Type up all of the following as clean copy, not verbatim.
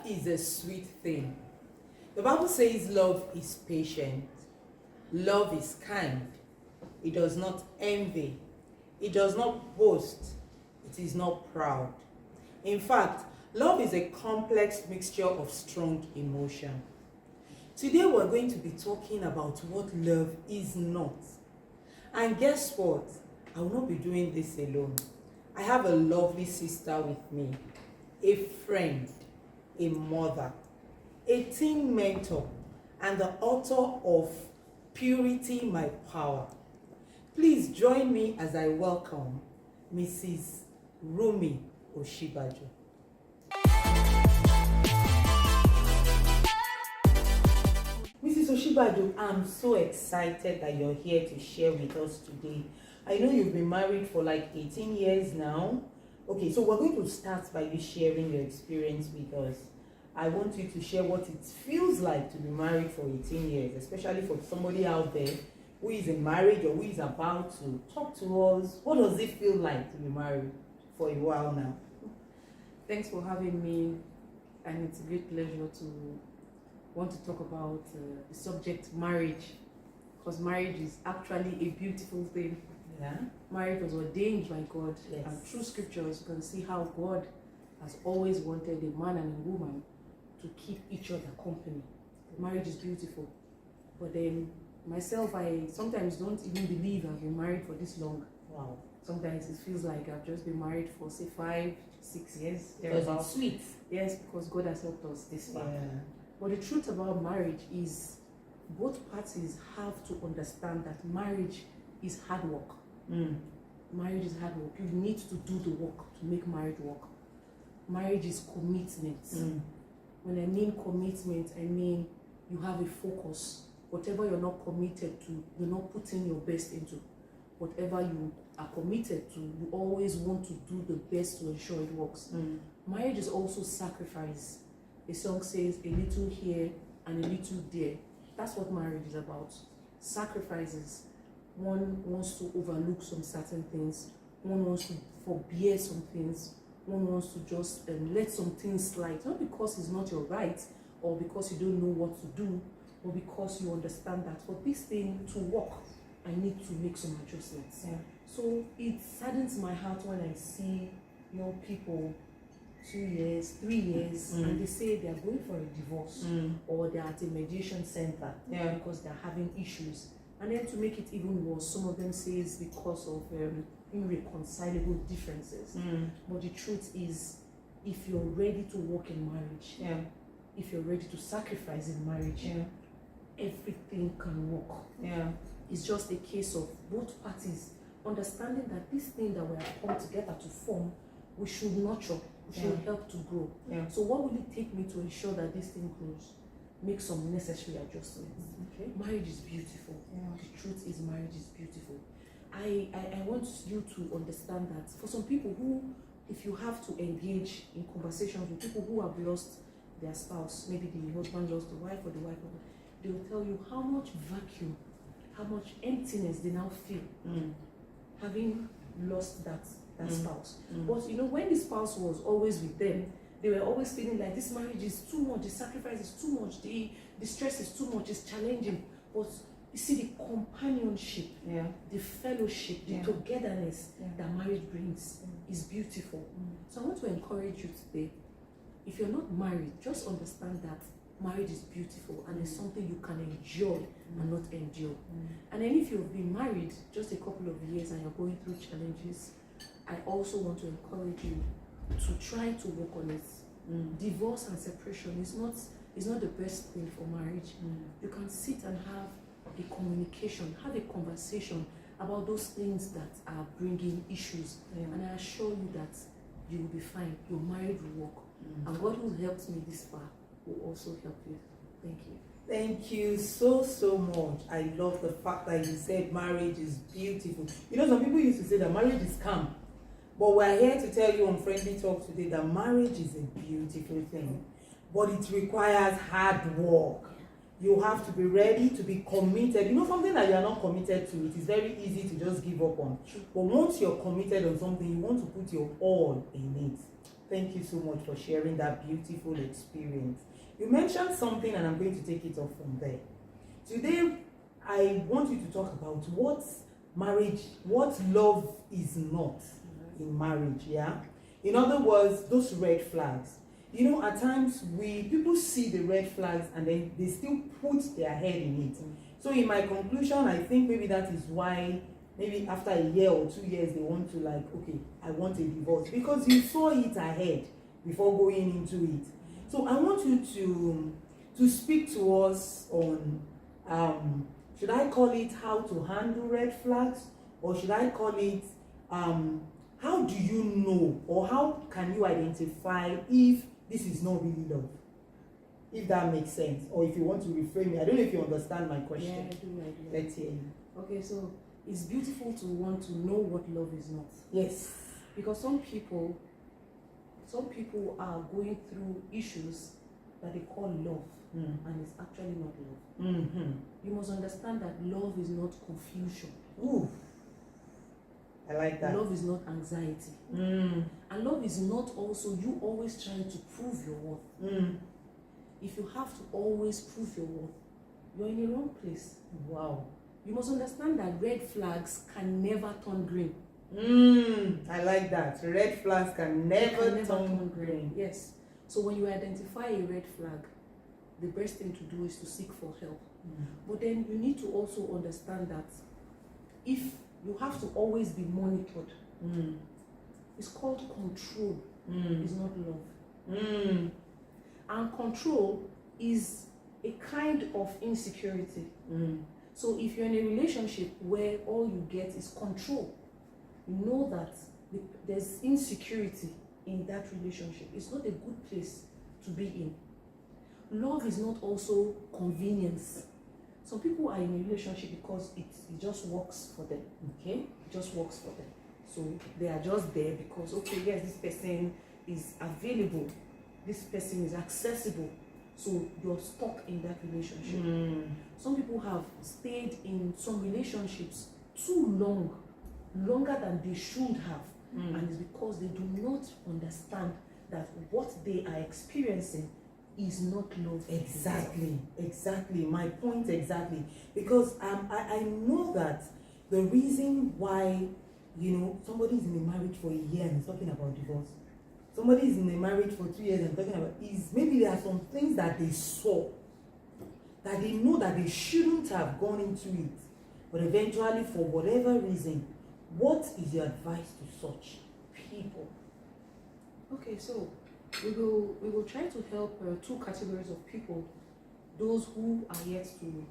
is a sweet thing. The Bible says love is patient, love is kind, it does not envy, it does not boast, it is not proud. In fact, love is a complex mixture of strong emotion. Today we're going to be talking about what love is not. And guess what? I will not be doing this alone. I have a lovely sister with me, a friend, a mother, a teen mentor, and the author of Purity My Power. Please join me as I welcome Mrs. Rumi Oshibaju. Mrs. Oshibaju, I'm so excited that you're here to share with us today. I know you've been married for like 18 years now. Okay, so we're going to start by you sharing your experience with us. I want you to share what it feels like to be married for 18 years, especially for somebody out there who is in marriage or who is about to talk to us. What does it feel like to be married for a while now? Thanks for having me, and it's a great pleasure to want to talk about the subject marriage, because marriage is actually a beautiful thing. Yeah. Marriage was ordained by God, Yes. and through scriptures you can see how God has always wanted a man and a woman to keep each other company. Marriage is beautiful, but then myself, I sometimes don't even believe I've been married for this long. Wow. Sometimes it feels like I've just been married for say 5-6 years. Because it's sweet. Yes, because God has helped us this far. Yeah. But the truth about marriage is both parties have to understand that marriage is hard work. Marriage is hard work. You need to do the work to make marriage work. Marriage is commitment. When I mean commitment, I mean you have a focus. Whatever you're not committed to, you're not putting your best into. Whatever you are committed to, you always want to do the best to ensure it works. Marriage is also sacrifice. A song says a little here and a little there. That's what marriage is about. Sacrifices. One wants to overlook some certain things. One wants to forbear some things. One wants to just let some things slide. Not because it's not your right or because you don't know what to do, but because you understand that for this thing to work, I need to make some adjustments. Yeah. So it saddens my heart when I see young people 2 years, 3 years, and they say they are going for a divorce or they are at a mediation center because they are having issues. And then to make it even worse, some of them say it's because of irreconcilable differences. But the truth is, if you're ready to walk in marriage, if you're ready to sacrifice in marriage, everything can work. It's just a case of both parties understanding that this thing that we have come together to form, we should nurture, we should help to grow. So what will it take me to ensure that this thing grows? Make some necessary adjustments. Marriage is beautiful. The truth is, marriage is beautiful. I want you to understand that for some people who, if you have to engage in conversations with people who have lost their spouse, maybe the husband lost the wife or the wife, they will tell you how much vacuum, how much emptiness they now feel having lost that spouse. But you know, when the spouse was always with them, they were always feeling like this marriage is too much, the sacrifice is too much, the stress is too much, it's challenging. But you see, the companionship, the fellowship, the togetherness that marriage brings is beautiful. So I want to encourage you today, if you're not married, just understand that marriage is beautiful and it's something you can enjoy and not endure. And then if you've been married just a couple of years and you're going through challenges, I also want to encourage you to try to work on it. Divorce and separation is not the best thing for marriage. You can sit and have a communication, have a conversation about those things that are bringing issues, and I assure you that you will be fine. Your marriage will work, and God who helped me this far will also help you. Thank you. Thank you so much. I love the fact that you said marriage is beautiful. You know, some people used to say that marriage is calm. But we're here to tell you on Friendly Talk today that marriage is a beautiful thing. But it requires hard work. You have to be ready to be committed. You know, something that you are not committed to, it is very easy to just give up on. But once you're committed on something, you want to put your all in it. Thank you so much for sharing that beautiful experience. You mentioned something, and I'm going to take it off from there. Today, I want you to talk about what love is not in marriage, yeah? In other words, those red flags. You know, at times people see the red flags and then they still put their head in it. So in my conclusion, I think maybe that is why maybe after a year or 2 years they want to, like, okay, I want a divorce, because you saw it ahead before going into it. So I want you to speak to us on should I call it how to handle red flags, or should I call it how do you know, or how can you identify if this is not really love? If that makes sense, or if you want to reframe it. I don't know if you understand my question. Yeah, I do. Let's hear you. Okay, so it's beautiful to want to know what love is not. Yes. Because some people are going through issues that they call love, and it's actually not love. Mm-hmm. You must understand that love is not confusion. Ooh, I like that. Love is not anxiety. And love is not also you always trying to prove your worth. If you have to always prove your worth, you're in the wrong place. Wow. You must understand that red flags can never turn green. I like that. Red flags can never turn green. Yes. So when you identify a red flag, the best thing to do is to seek for help. But then you need to also understand that if you have to always be monitored, it's called control. It's not love. And control is a kind of insecurity. So if you're in a relationship where all you get is control, you know that there's insecurity in that relationship. It's not a good place to be in. Love is not also convenience. Some people are in a relationship because it just works for them. Okay? It just works for them. So they are just there because, okay, yes, this person is available. This person is accessible. So you're stuck in that relationship. Some people have stayed in some relationships too long, longer than they should have. And it's because they do not understand that what they are experiencing is not love. Exactly. My point exactly. Because I know that the reason why, somebody's in a marriage for a year and is talking about divorce, somebody is in a marriage for 2 years and talking about, is maybe there are some things that they saw that they know that they shouldn't have gone into it, but eventually, for whatever reason, what is your advice to such people? Okay, so we will try to help two categories of people: those who are yet to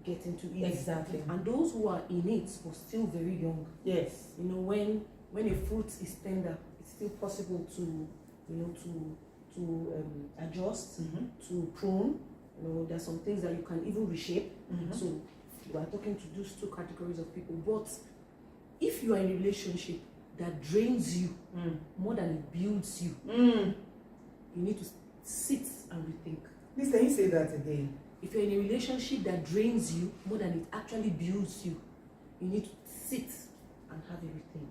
get into it, Exactly, and those who are in it but still very young. Yes. When a fruit is tender, it's still possible to adjust, to prune. There's some things that you can even reshape. So we are talking to those two categories of people. But if you are in a relationship that drains you more than it builds you, you need to sit and rethink. Please, can you say that again? If you're in a relationship that drains you more than it actually builds you, you need to sit and have a rethink.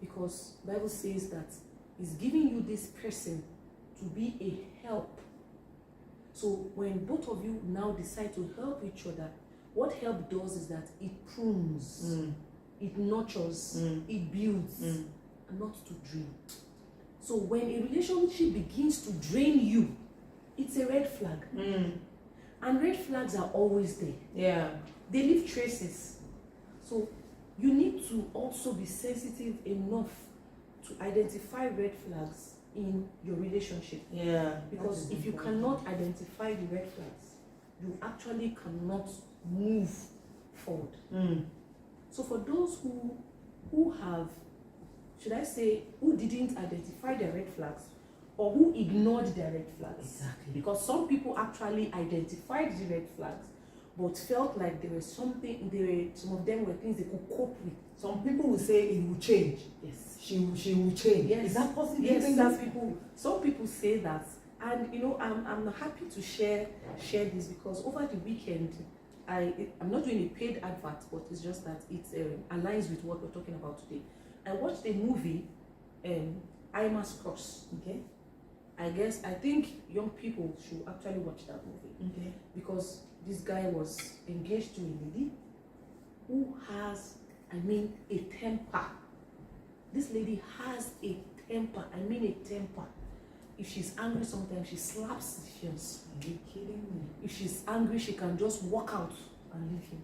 Because the Bible says that it's giving you this person to be a help. So when both of you now decide to help each other, what help does is that it prunes, it nurtures, it builds, and not to drain. So when a relationship begins to drain you, it's a red flag. And red flags are always there. Yeah. They leave traces. So you need to also be sensitive enough to identify red flags in your relationship. Yeah. Because if you cannot identify the red flags, you actually cannot move forward. So for those who have, should I say, who didn't identify their red flags, or who ignored their red flags. Exactly. Because some people actually identified the red flags, but felt like there was something, some of them were things they could cope with. Some people will say it will change. Yes. She will change. Yes. Is that possible? Yes, some people say that. And I'm happy to share this because over the weekend, I'm not doing a paid advert, but it's just that it aligns with what we're talking about today. I watched a movie, I Must Cross. Okay. I think young people should actually watch that movie. Okay. Because this guy was engaged to a lady who has, a temper. This lady has a temper, a temper. If she's angry sometimes, she slaps the fiance. Are you kidding me? If she's angry, she can just walk out and leave him.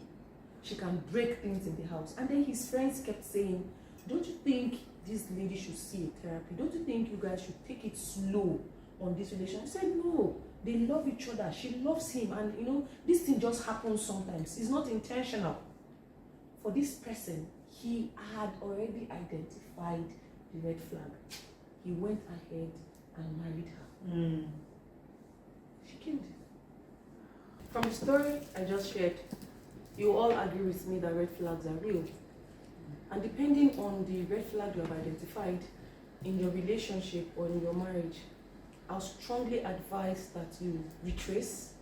She can break things in the house. And then his friends kept saying, don't you think this lady should see a therapy? Don't you think you guys should take it slow on this relationship? I said, no, they love each other. She loves him. And this thing just happens sometimes. It's not intentional. For this person, he had already identified the red flag. He went ahead and married her. She killed him. From the story I just shared, you all agree with me that red flags are real. And depending on the red flag you have identified in your relationship or in your marriage, I'll strongly advise that you retrace,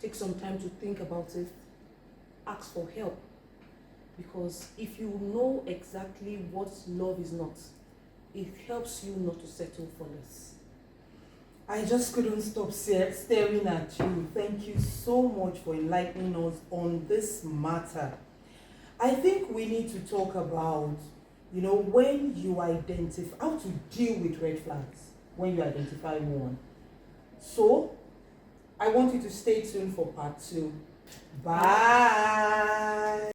take some time to think about it, ask for help. Because if you know exactly what love is not, it helps you not to settle for less. I just couldn't stop staring at you. Thank you so much for enlightening us on this matter. I think we need to talk about, when you identify, how to deal with red flags when you identify one. So, I want you to stay tuned for part 2. Bye.